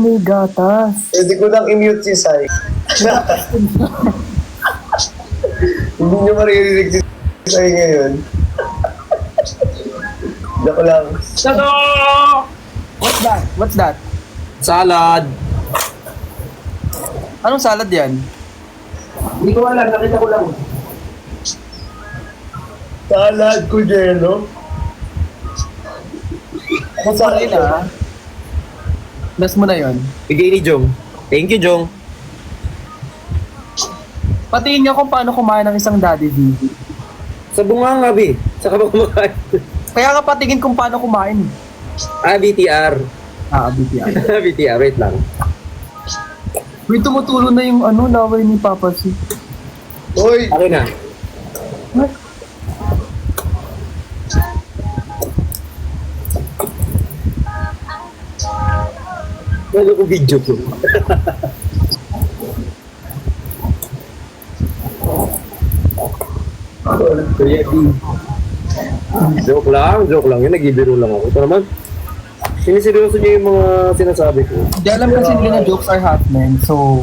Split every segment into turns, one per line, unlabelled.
may gatas.
Pwede ko lang i-mute si Sai. Hindi nyo maririnig si Sai ngayon. Joke lang.
Sado!
What's that? What's that?
Salad.
Anong salad yan?
Hindi ko alam, nakita ko lang.
Salad ko, Jelo.
Ang salad na. Last mo na yon.
Bigay ni Jong. Thank you, Jong.
Patiin niyo kung paano kumain ng isang Daddy V.
Sa bunga nga, Bi. Saka ba kumakain?
Kaya ka patingin kung paano kumain.
BTR.
BTR.
BTR, wait lang.
Wait, tumutulo na yung laway ni Papa C.
Uy!
Akin na.
What?
Lalo ko video ko. Kuya B. Joke lang. Yun, nagibiro lang ako. Ito naman, siniseryoso niya yung mga sinasabi ko.
Hindi alam kasi nila na jokes are half men, so...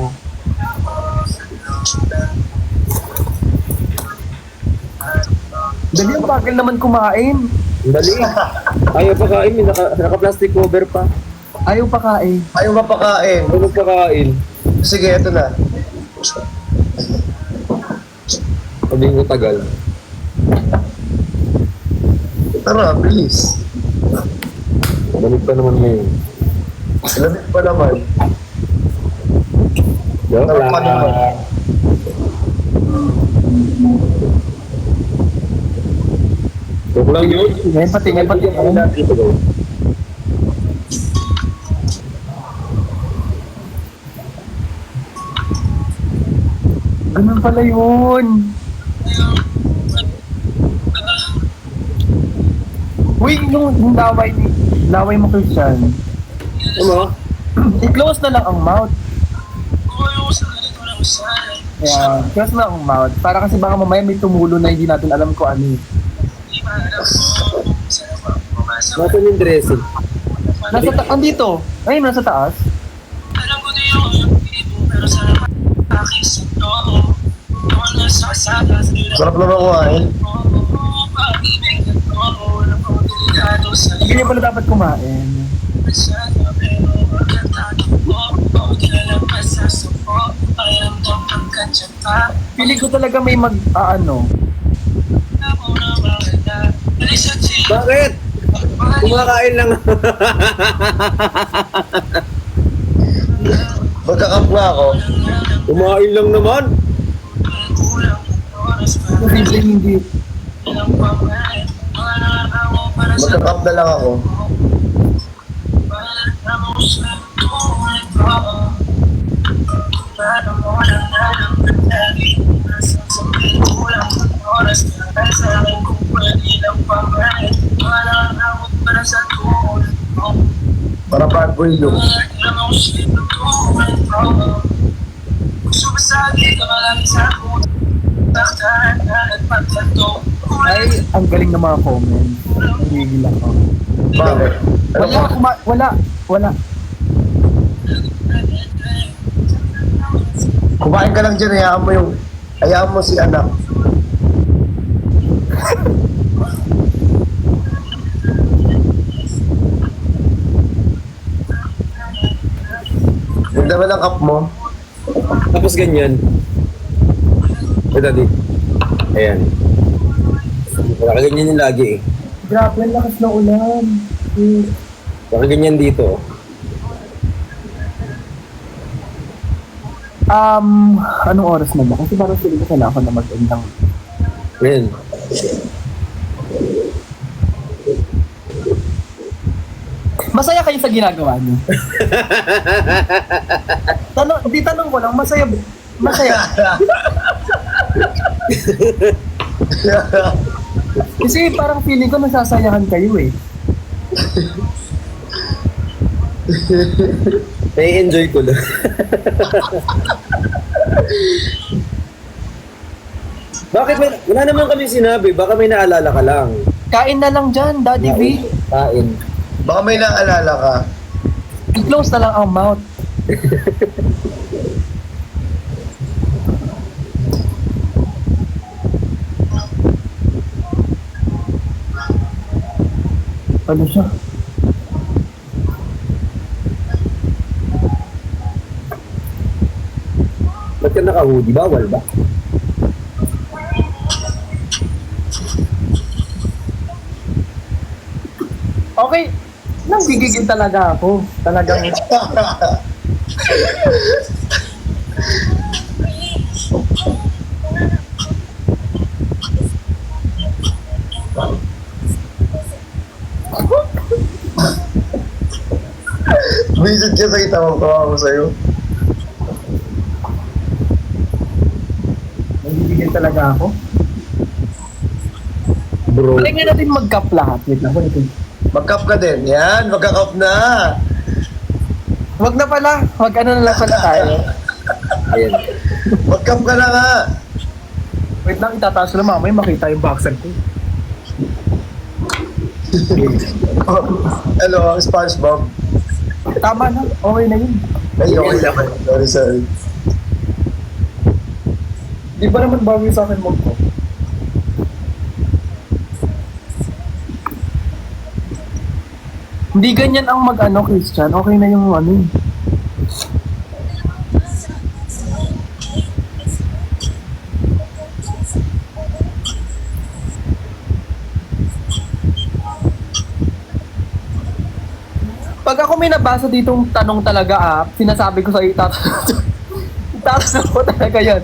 Dali ang bagel naman kumain.
Dali. Ayaw pa kain, may naka-plastic cover pa.
Ayaw pa kain.
Ayaw mapakain.
Ayaw pa kain.
Sige, eto na.
Sabihin ko tagal.
Tara, please.
Balik pa naman ngayon.
Lamig pa naman.
Joke
Tara pa naman.
lang. Joke lang yun.
Ngayon patingin. Ganun pala yun. Uy, yung laway mo, Christian.
Ano?
I-close na lang ang mouth. Yeah, close na ang mouth. Para kasi baka mamaya may tumulo na hindi natin alam kung ano.
Nasaan yung dressing?
Andito. Ayun, nasa taas.
Sarap naman kumain.
Hindi niya pala dapat kumain. Pili ko talaga may
Bakit? Kumakain lang.
Magkakap nga ako.
Kumain lang naman.
hindi.
Magkakap na lang ako. Para bad boy look.
Ay, ang galing ng mga comments. Higil ako.
Bakit?
Wala.
Kumain ka lang dyan, hayaan mo si anak. Ganda ba ng cup mo?
Tapos ganyan. Ito, Daddy. Ayan. Nakaganyan yung lagi eh.
Grabe, ang lakas ng ulan.
Nakaganyan dito.
Anong oras na ba? Kasi parang sila ko kailangan ko na mag-end ng...
Ayan.
Masaya kayo sa ginagawa niyo? Tanong ko lang, masaya. Kasi parang feeling ko nasasayahan kayo eh.
Nai-enjoy ko lang. Bakit wala naman kami sinabi? Baka may naalala ka lang.
Kain na lang dyan, Daddy V.
Kain.
Baka may naalala ka.
I-close na lang ang mouth. Ano siya?
Ba't ka naka-hoodie? Bawal ba?
Okay. Nanggigigil talaga ako. Talagang...
Visit ka sa itawa ko sa'yo.
Nanggigigil talaga ako.
Bro.
Balik nga natin mag-cup lahat. Wait lang.
Mag-cup ka din. Yan, magka-cup na.
Wag na pala. Wag ano na lang pala tayo.
Ayan.
Mag-cup ka na nga.
Wait lang, itataas ko lang mamaya makita yung boxer ko.
Hello, SpongeBob.
Tama na. Okay na yun.
Ay, okay naman. Sorry.
Di ba naman bago sa akin mo ko? Hindi ganyan ang mag-ano, Christian. Okay na yung ano eh. Pag ako may nabasa ditong tanong talaga sinasabi ko sa iyo, itatanong ko talaga yun.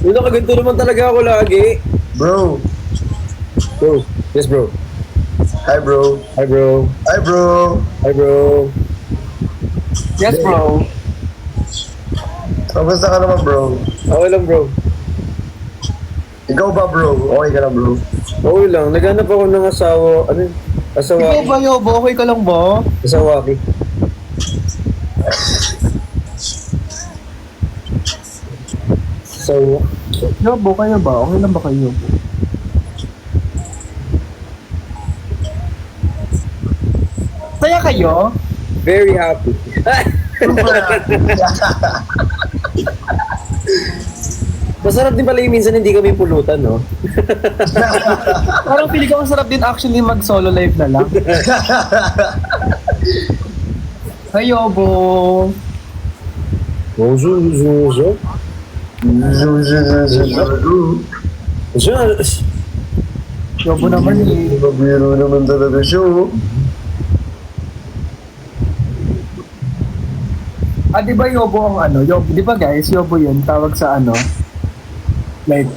Yung nakaganto naman talaga ako lagi.
Bro.
Bro. Yes, bro.
Hi, bro.
Hi, bro.
Hi, bro.
Hi, bro.
Yes, bro.
Kamusta ka naman, bro?
Okay lang, bro.
Ikaw ba, bro? Okay ka na, bro?
Okay lang. Naghanap ako ng asawa. Ano yun?
Ikaw
Asawaki.
ba, Yobo? Okay ka lang ba?
Asawaki. So,
Yobo, kayo ba? Okay lang ba kayo? Saya kayo?
very happy. Masarap din pala yung minsan hindi kami pulutan, no?
Parang pili ko ang sarap din actually mag-solo live na lang. Hi, Yobo.
Bonjour, bonjour.
Yobo naman eh.
Mabiro naman talaga siya, oh.
Di ba Yobo ang ano? Yobo, di ba guys, Yobo yun, tawag sa ano? Like,